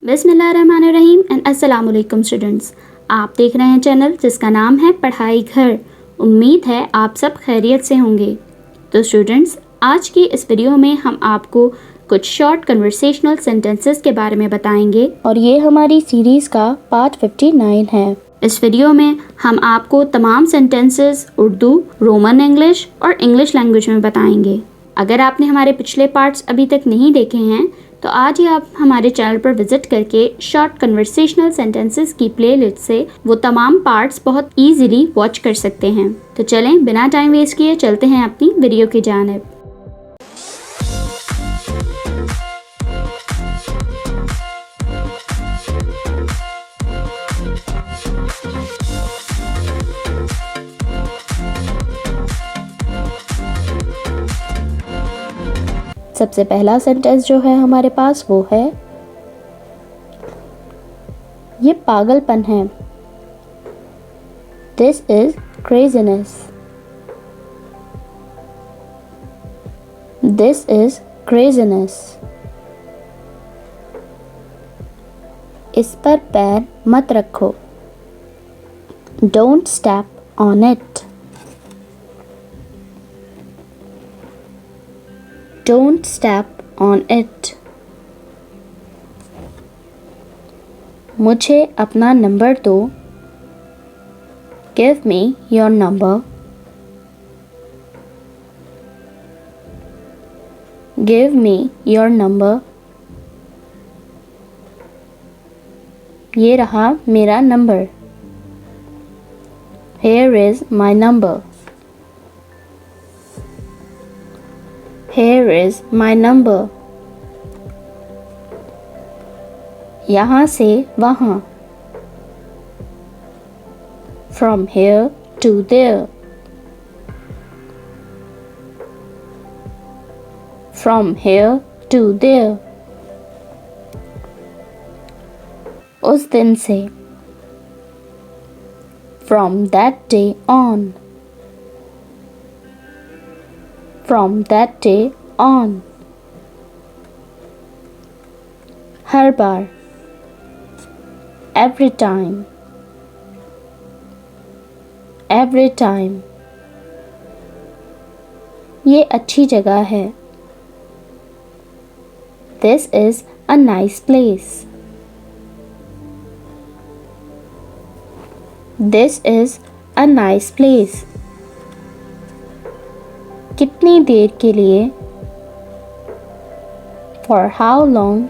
बिस्मिल्लाहिर्रहमानिर्रहीम एंड अस्सलाम वालेकुम स्टूडेंट्स। आप देख रहे हैं चैनल जिसका नाम है पढ़ाई घर। उम्मीद है आप सब खैरियत से होंगे। तो स्टूडेंट्स, आज की इस वीडियो में हम आपको कुछ शॉर्ट कन्वर्सेशनल सेंटेंसेस के बारे में बताएंगे और ये हमारी सीरीज़ का पार्ट 59 है। इस वीडियो में हम आपको तमाम सेंटेंसेस उर्दू, रोमन इंग्लिश और इंग्लिश लैंग्वेज में बताएंगे। अगर आपने हमारे पिछले पार्ट्स अभी तक नहीं देखे हैं तो आज ही आप हमारे चैनल पर विजिट करके शॉर्ट कन्वर्सेशनल सेंटेंसेस की प्लेलिस्ट से वो तमाम पार्ट्स बहुत इजीली वॉच कर सकते हैं। तो चलें बिना टाइम वेस्ट किए चलते हैं अपनी वीडियो की जानिब। सबसे पहला सेंटेंस जो है हमारे पास वो है, ये पागलपन है। This is craziness. This is craziness. इस पर पैर मत रखो। Don't step on it. Don't step on it. मुझे अपना नंबर दो। Give me your number. Give me your number. ये रहा मेरा number. Here is my number. Here is my number. यहाँ से वहाँ। From here to there. From here to there. उस दिन से। From that day on. From that day on. Her bar. Every time. Every time. ये अच्छी जगह है। This is a nice place. This is a nice place. कितनी देर के लिए? For how long?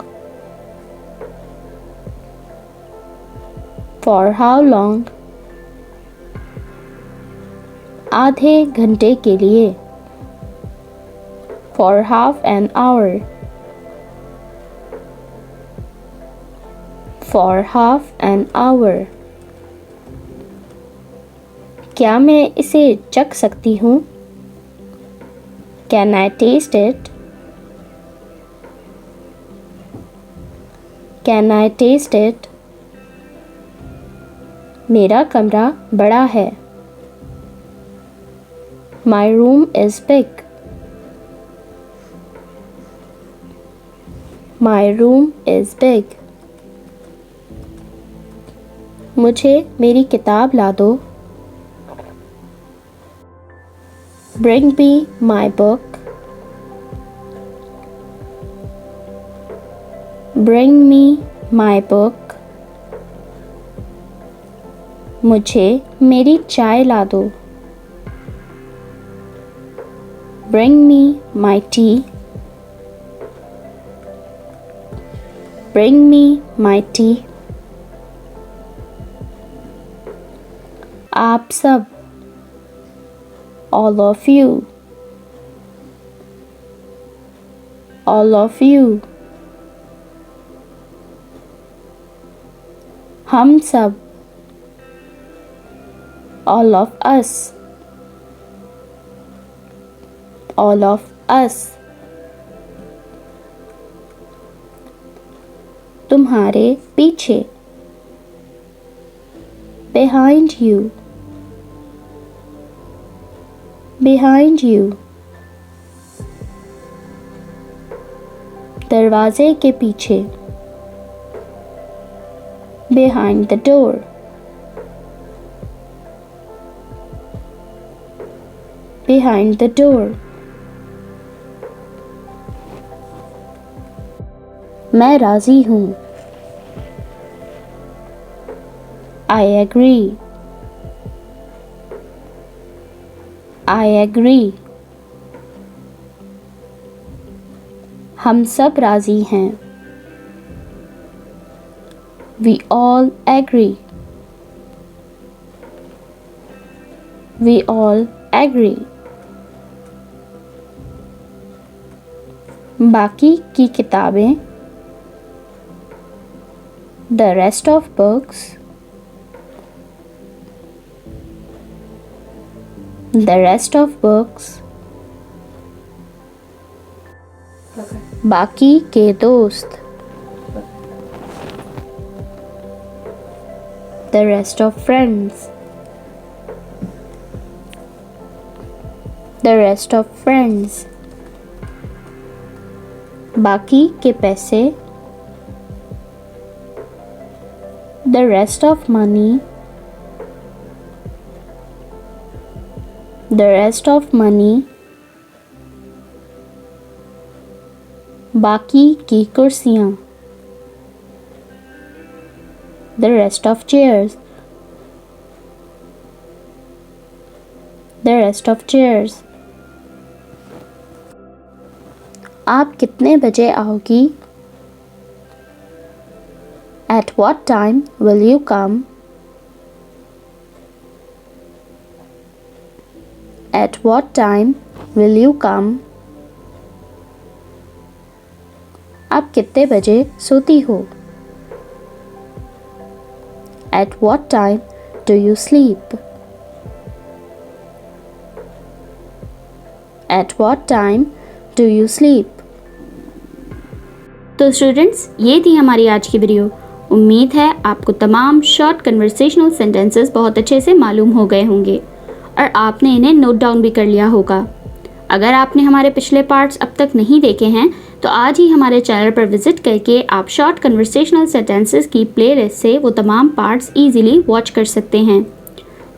For how long? आधे घंटे के लिए। For half an hour. For half an hour. क्या मैं इसे चख सकती हूँ? Can I taste it? Can I taste it? मेरा कमरा बड़ा है। My room is big. My room is big. मुझे मेरी किताब ला दो। Bring me my book. Bring me my book. मुझे मेरी चाय ला दो। Bring me my tea. Bring me my tea. आप सब। All of you. All of you. हम सब। All of us. All of us. तुम्हारे पीछे। Behind you. Behind you. दरवाजे के पीछे। behind the door, behind the door. मैं राज़ी हूँ। I agree, I agree. हम सब राज़ी हैं। We all agree, we all agree. बाकी की किताबें, the rest of books, the rest of books. बाकी के दोस्त, the rest of friends, the rest of friends. बाकी के पैसे, the rest of money, the rest of money. बाकी की कुर्सियाँ, the rest of chairs, the rest of chairs. आप कितने बजे आओगी? At what time will you come? At what time will you come? आप कितने बजे सोती हो? At what time do you sleep? At what time do you sleep? तो स्टूडेंट्स, ये थी हमारी आज की वीडियो। उम्मीद है आपको तमाम शॉर्ट कन्वर्सेशनल सेंटेंसेस बहुत अच्छे से मालूम हो गए होंगे और आपने इन्हें नोट डाउन भी कर लिया होगा। अगर आपने हमारे पिछले पार्ट्स अब तक नहीं देखे हैं तो आज ही हमारे चैनल पर विजिट करके आप शॉर्ट कन्वर्सेशनल सेंटेंसेस की प्लेलिस्ट से वो तमाम पार्ट्स इजीली वॉच कर सकते हैं।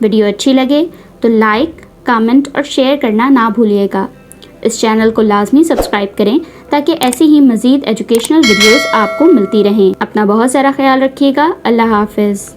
वीडियो अच्छी लगे तो लाइक, कमेंट और शेयर करना ना भूलिएगा। इस चैनल को लाजमी सब्सक्राइब करें ताकि ऐसी ही मज़ीद एजुकेशनल वीडियोस आपको मिलती रहें। अपना बहुत सारा ख्याल रखिएगा। अल्लाह हाफिज़।